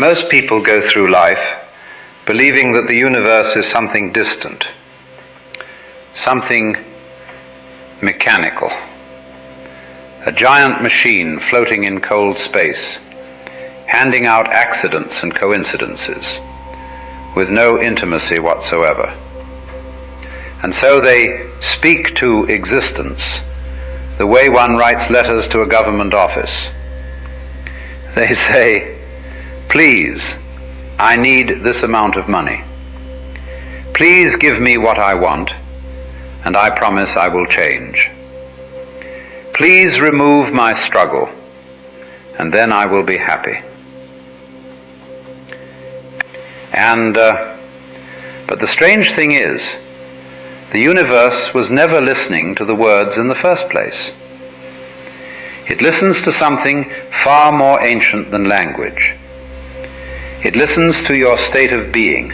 Most people go through life believing that the universe is something distant, something mechanical, a giant machine floating in cold space, handing out accidents and coincidences with no intimacy whatsoever. And so they speak to existence the way one writes letters to a government office. They say, "Please, I need this amount of money. Please give me what I want, and I promise I will change. Please remove my struggle, and then I will be happy." But the strange thing is, the universe was never listening to the words in the first place. It listens to something far more ancient than language. It listens to your state of being.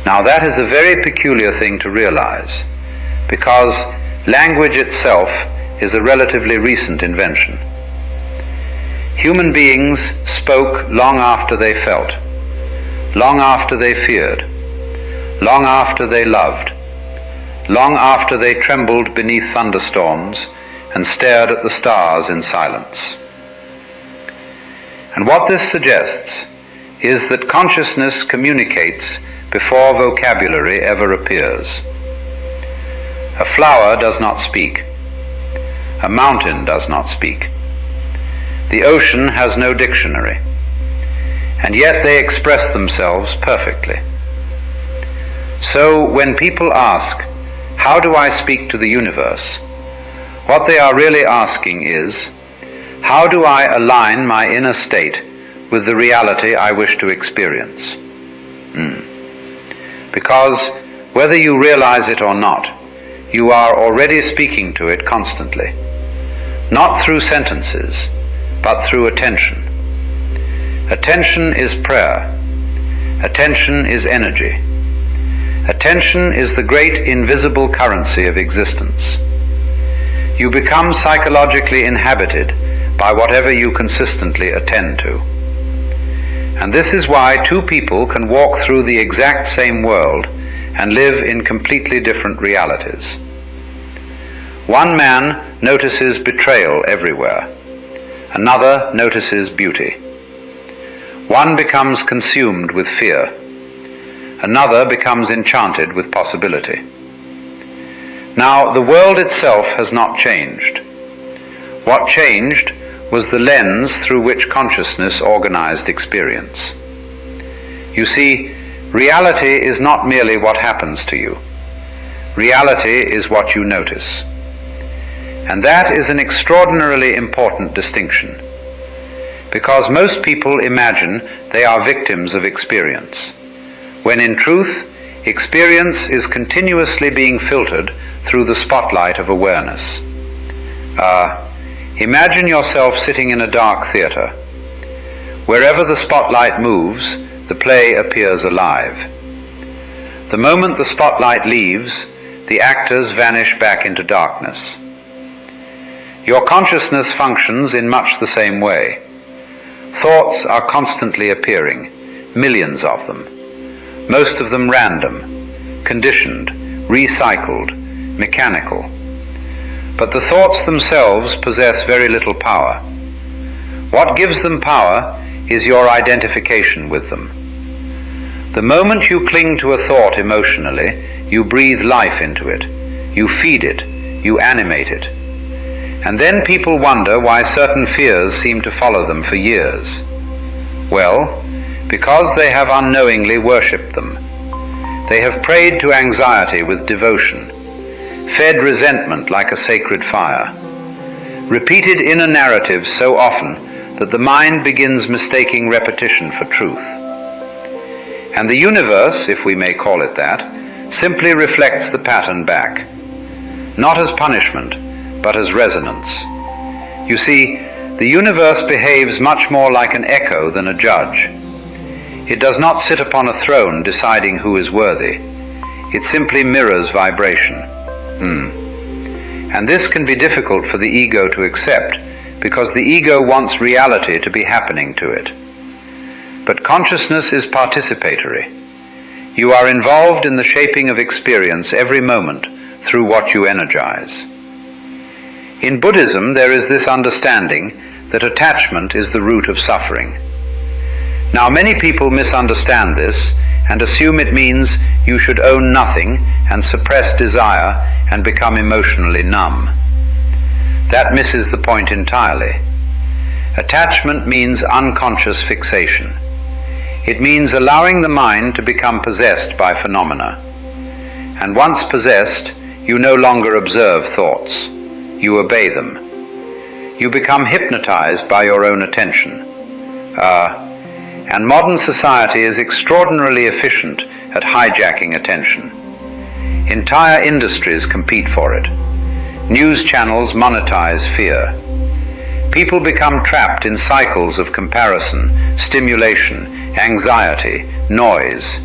Now that is a very peculiar thing to realize, because language itself is a relatively recent invention. Human beings spoke long after they felt, long after they feared, long after they loved, long after they trembled beneath thunderstorms and stared at the stars in silence. And what this suggests is that consciousness communicates before vocabulary ever appears. A flower does not speak. A mountain does not speak. The ocean has no dictionary. And yet they express themselves perfectly. So when people ask, "How do I speak to the universe?" what they are really asking is, "How do I align my inner state with the reality I wish to experience?" Because whether you realize it or not, you are already speaking to it constantly. Not through sentences, but through attention. Attention is prayer. Attention is energy. Attention is the great invisible currency of existence. You become psychologically inhabited by whatever you consistently attend to. And this is why two people can walk through the exact same world and live in completely different realities. One man notices betrayal everywhere. Another notices beauty. One becomes consumed with fear. Another becomes enchanted with possibility. Now, the world itself has not changed. What changed was the lens through which consciousness organized experience. You see, reality is not merely what happens to you. Reality is what you notice. And that is an extraordinarily important distinction, because most people imagine they are victims of experience, when in truth, experience is continuously being filtered through the spotlight of awareness. Imagine yourself sitting in a dark theater. Wherever the spotlight moves, the play appears alive. The moment the spotlight leaves, the actors vanish back into darkness. Your consciousness functions in much the same way. Thoughts are constantly appearing, millions of them, most of them random, conditioned, recycled, mechanical. But the thoughts themselves possess very little power. What gives them power is your identification with them. The moment you cling to a thought emotionally, you breathe life into it, you feed it, you animate it. And then people wonder why certain fears seem to follow them for years. Well, because they have unknowingly worshipped them. They have prayed to anxiety with devotion, fed resentment like a sacred fire, repeated inner narratives so often that the mind begins mistaking repetition for truth. And the universe, if we may call it that, simply reflects the pattern back, not as punishment, but as resonance. You see, the universe behaves much more like an echo than a judge. It does not sit upon a throne deciding who is worthy. It simply mirrors vibration. And this can be difficult for the ego to accept, because the ego wants reality to be happening to it. But consciousness is participatory. You are involved in the shaping of experience every moment through what you energize. In Buddhism, there is this understanding that attachment is the root of suffering. Now, many people misunderstand this and assume it means you should own nothing and suppress desire and become emotionally numb. That misses the point entirely. Attachment means unconscious fixation. It means allowing the mind to become possessed by phenomena. And once possessed, you no longer observe thoughts. You obey them. You become hypnotized by your own attention. And modern society is extraordinarily efficient at hijacking attention. Entire industries compete for it. News channels monetize fear. People become trapped in cycles of comparison, stimulation, anxiety, noise,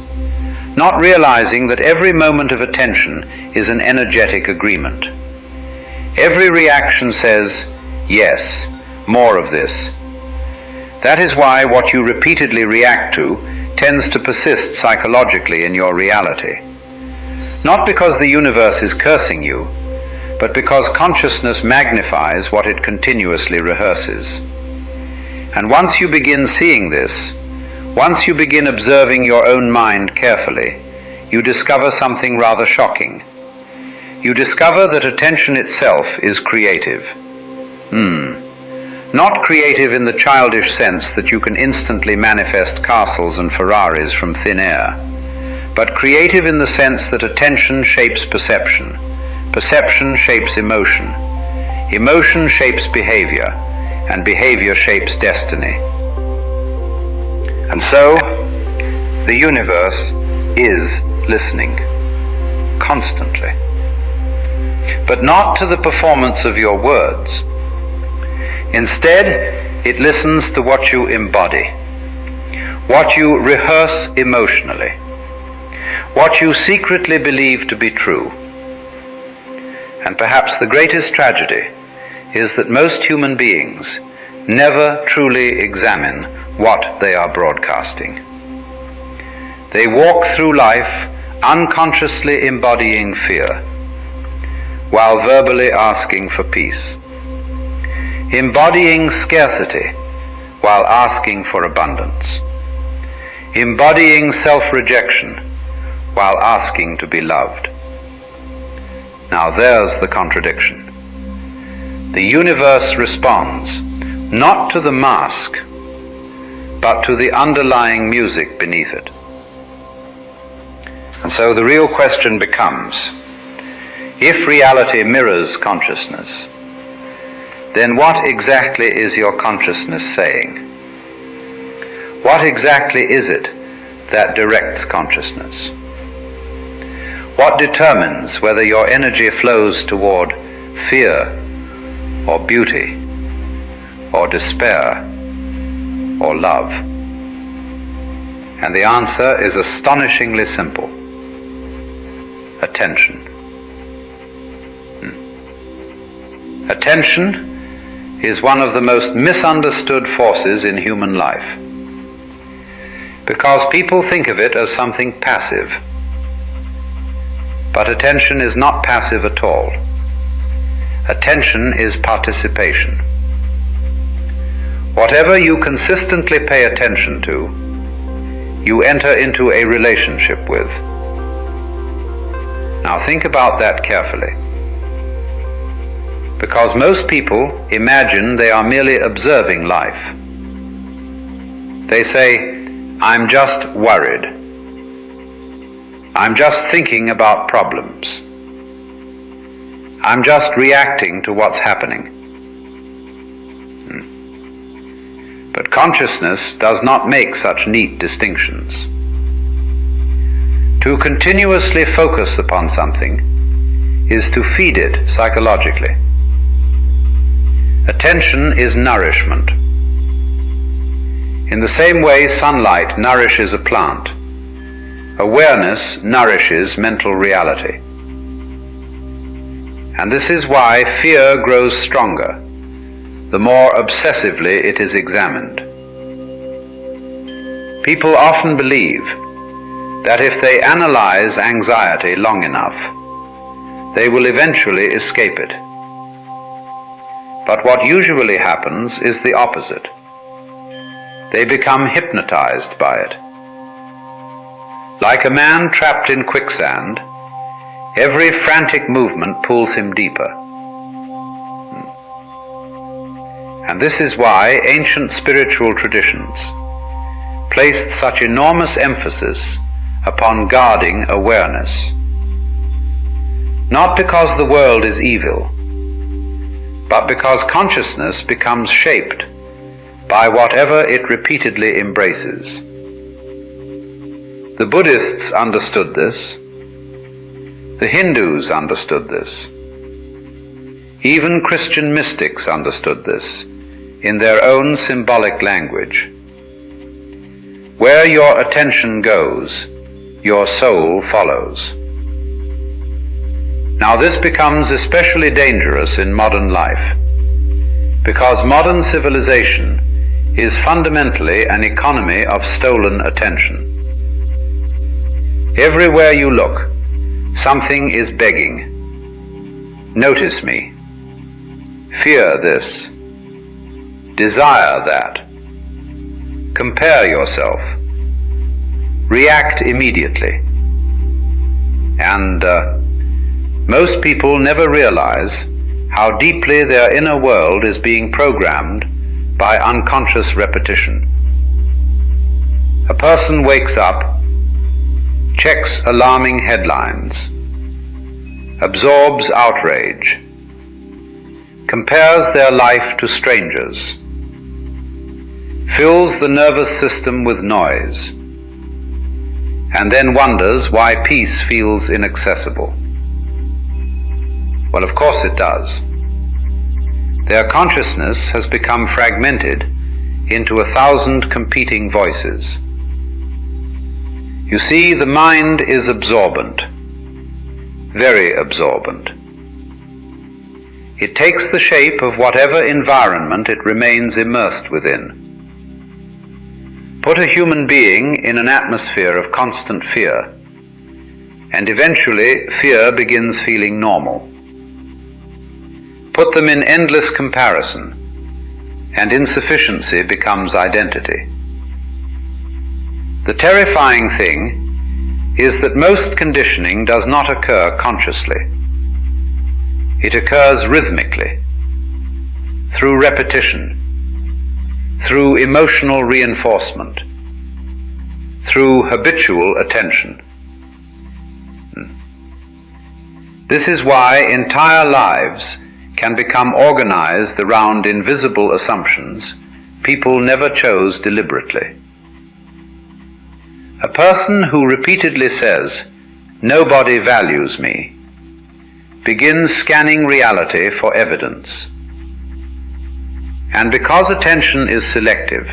not realizing that every moment of attention is an energetic agreement. Every reaction says, yes, more of this. That is why what you repeatedly react to tends to persist psychologically in your reality. Not because the universe is cursing you, but because consciousness magnifies what it continuously rehearses. And once you begin seeing this, once you begin observing your own mind carefully, you discover something rather shocking. You discover that attention itself is creative. Not creative in the childish sense that you can instantly manifest castles and Ferraris from thin air, but creative in the sense that attention shapes perception. Perception shapes emotion. Emotion shapes behavior, and behavior shapes destiny. And so, the universe is listening, constantly. But not to the performance of your words. Instead, it listens to what you embody, what you rehearse emotionally, what you secretly believe to be true. And perhaps the greatest tragedy is that most human beings never truly examine what they are broadcasting. They walk through life unconsciously embodying fear, while verbally asking for peace, embodying scarcity while asking for abundance, embodying self-rejection while asking to be loved. Now there's the contradiction. The universe responds not to the mask, but to the underlying music beneath it. And so the real question becomes, if reality mirrors consciousness, then what exactly is your consciousness saying? What exactly is it that directs consciousness? What determines whether your energy flows toward fear or beauty or despair or love? And the answer is astonishingly simple. Attention. Attention is one of the most misunderstood forces in human life, because people think of it as something passive. But attention is not passive at all. Attention is participation. Whatever you consistently pay attention to, you enter into a relationship with. Now think about that carefully. Because most people imagine they are merely observing life. They say, I'm just worried. I'm just thinking about problems. I'm just reacting to what's happening. But consciousness does not make such neat distinctions. To continuously focus upon something is to feed it psychologically. Attention is nourishment. In the same way sunlight nourishes a plant, awareness nourishes mental reality. And this is why fear grows stronger the more obsessively it is examined. People often believe that if they analyze anxiety long enough, they will eventually escape it. But what usually happens is the opposite. They become hypnotized by it. Like a man trapped in quicksand, every frantic movement pulls him deeper. And this is why ancient spiritual traditions placed such enormous emphasis upon guarding awareness. Not because the world is evil, but because consciousness becomes shaped by whatever it repeatedly embraces. The Buddhists understood this. The Hindus understood this. Even Christian mystics understood this in their own symbolic language. Where your attention goes, your soul follows. Now this becomes especially dangerous in modern life, because modern civilization is fundamentally an economy of stolen attention. Everywhere you look, something is begging. Notice me. Fear this. Desire that. Compare yourself. React immediately. And most people never realize how deeply their inner world is being programmed by unconscious repetition. A person wakes up, checks alarming headlines, absorbs outrage, compares their life to strangers, fills the nervous system with noise, and then wonders why peace feels inaccessible. Well, of course it does. Their consciousness has become fragmented into 1,000 competing voices. You see, the mind is absorbent, very absorbent. It takes the shape of whatever environment it remains immersed within. Put a human being in an atmosphere of constant fear, and eventually fear begins feeling normal. Put them in endless comparison, and insufficiency becomes identity. The terrifying thing is that most conditioning does not occur consciously. It occurs rhythmically, through repetition, through emotional reinforcement, through habitual attention. This is why entire lives can become organized around invisible assumptions people never chose deliberately. A person who repeatedly says, "Nobody values me," begins scanning reality for evidence. And because attention is selective,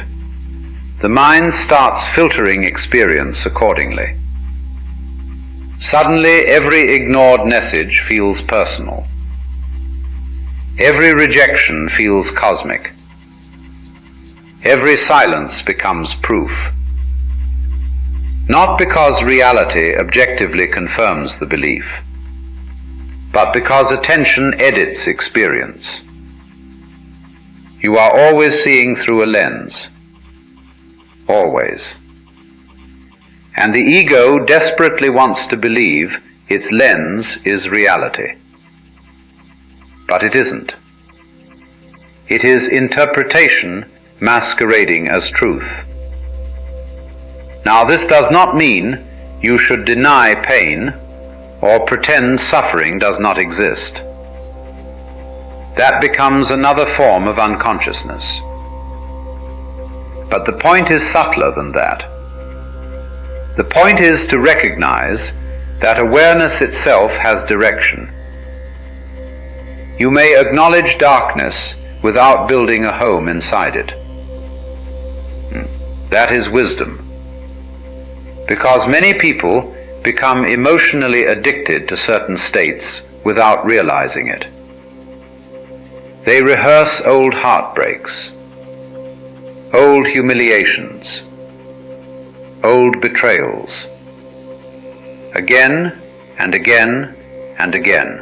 the mind starts filtering experience accordingly. Suddenly, every ignored message feels personal. Every rejection feels cosmic. Every silence becomes proof. Not because reality objectively confirms the belief, but because attention edits experience. You are always seeing through a lens. Always. And the ego desperately wants to believe its lens is reality. But it isn't. It is interpretation masquerading as truth. Now, this does not mean you should deny pain or pretend suffering does not exist. That becomes another form of unconsciousness. But the point is subtler than that. The point is to recognize that awareness itself has direction. You may acknowledge darkness without building a home inside it. That is wisdom. Because many people become emotionally addicted to certain states without realizing it. They rehearse old heartbreaks, old humiliations, old betrayals, again and again and again,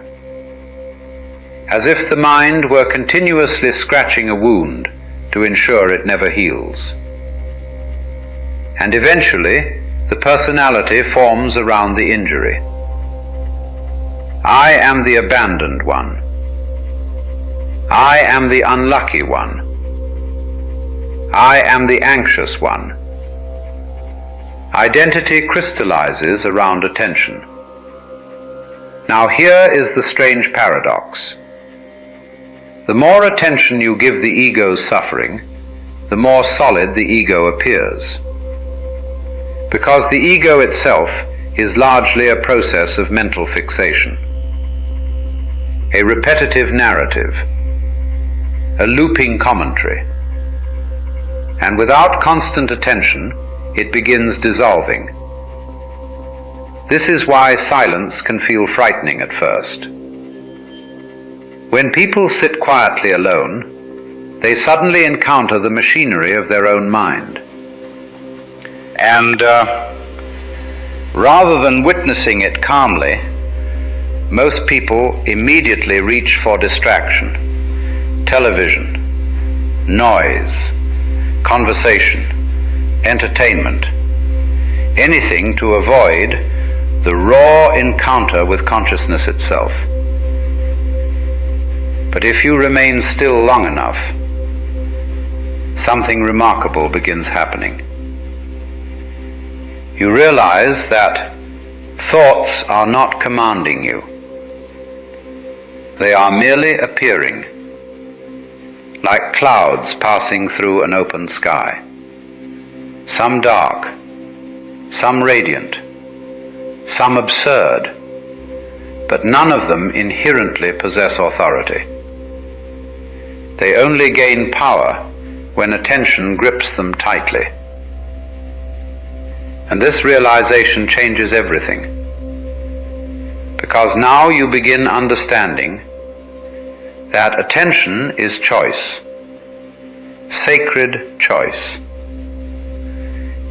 as if the mind were continuously scratching a wound to ensure it never heals. And eventually, the personality forms around the injury. I am the abandoned one. I am the unlucky one. I am the anxious one. Identity crystallizes around attention. Now here is the strange paradox. The more attention you give the ego's suffering, the more solid the ego appears. Because the ego itself is largely a process of mental fixation, a repetitive narrative, a looping commentary. And without constant attention, it begins dissolving. This is why silence can feel frightening at first. When people sit quietly alone, they suddenly encounter the machinery of their own mind. And rather than witnessing it calmly, most people immediately reach for distraction, television, noise, conversation, entertainment, anything to avoid the raw encounter with consciousness itself. But if you remain still long enough, something remarkable begins happening. You realize that thoughts are not commanding you. They are merely appearing, like clouds passing through an open sky. Some dark, some radiant, some absurd, but none of them inherently possess authority. They only gain power when attention grips them tightly. And this realization changes everything, because now you begin understanding that attention is choice, sacred choice.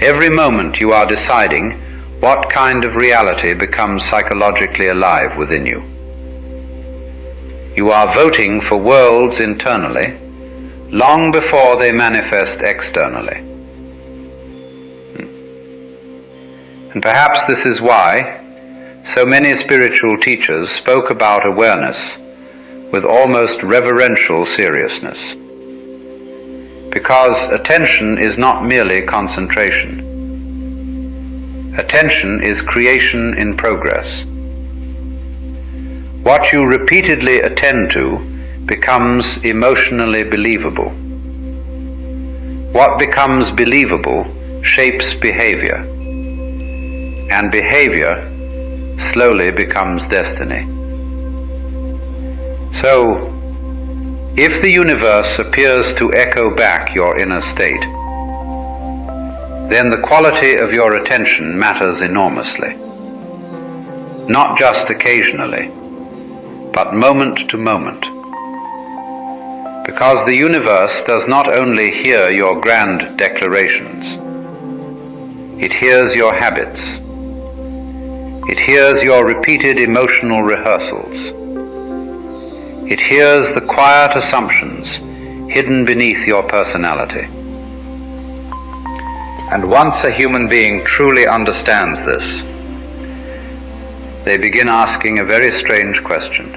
Every moment you are deciding what kind of reality becomes psychologically alive within you. You are voting for worlds internally long before they manifest externally. And perhaps this is why so many spiritual teachers spoke about awareness with almost reverential seriousness. Because attention is not merely concentration. Attention is creation in progress. What you repeatedly attend to becomes emotionally believable. What becomes believable shapes behavior, and behavior slowly becomes destiny. So, if the universe appears to echo back your inner state, then the quality of your attention matters enormously. Not just occasionally, but moment to moment. Because the universe does not only hear your grand declarations, it hears your habits. It hears your repeated emotional rehearsals. It hears the quiet assumptions hidden beneath your personality. And once a human being truly understands this, they begin asking a very strange question.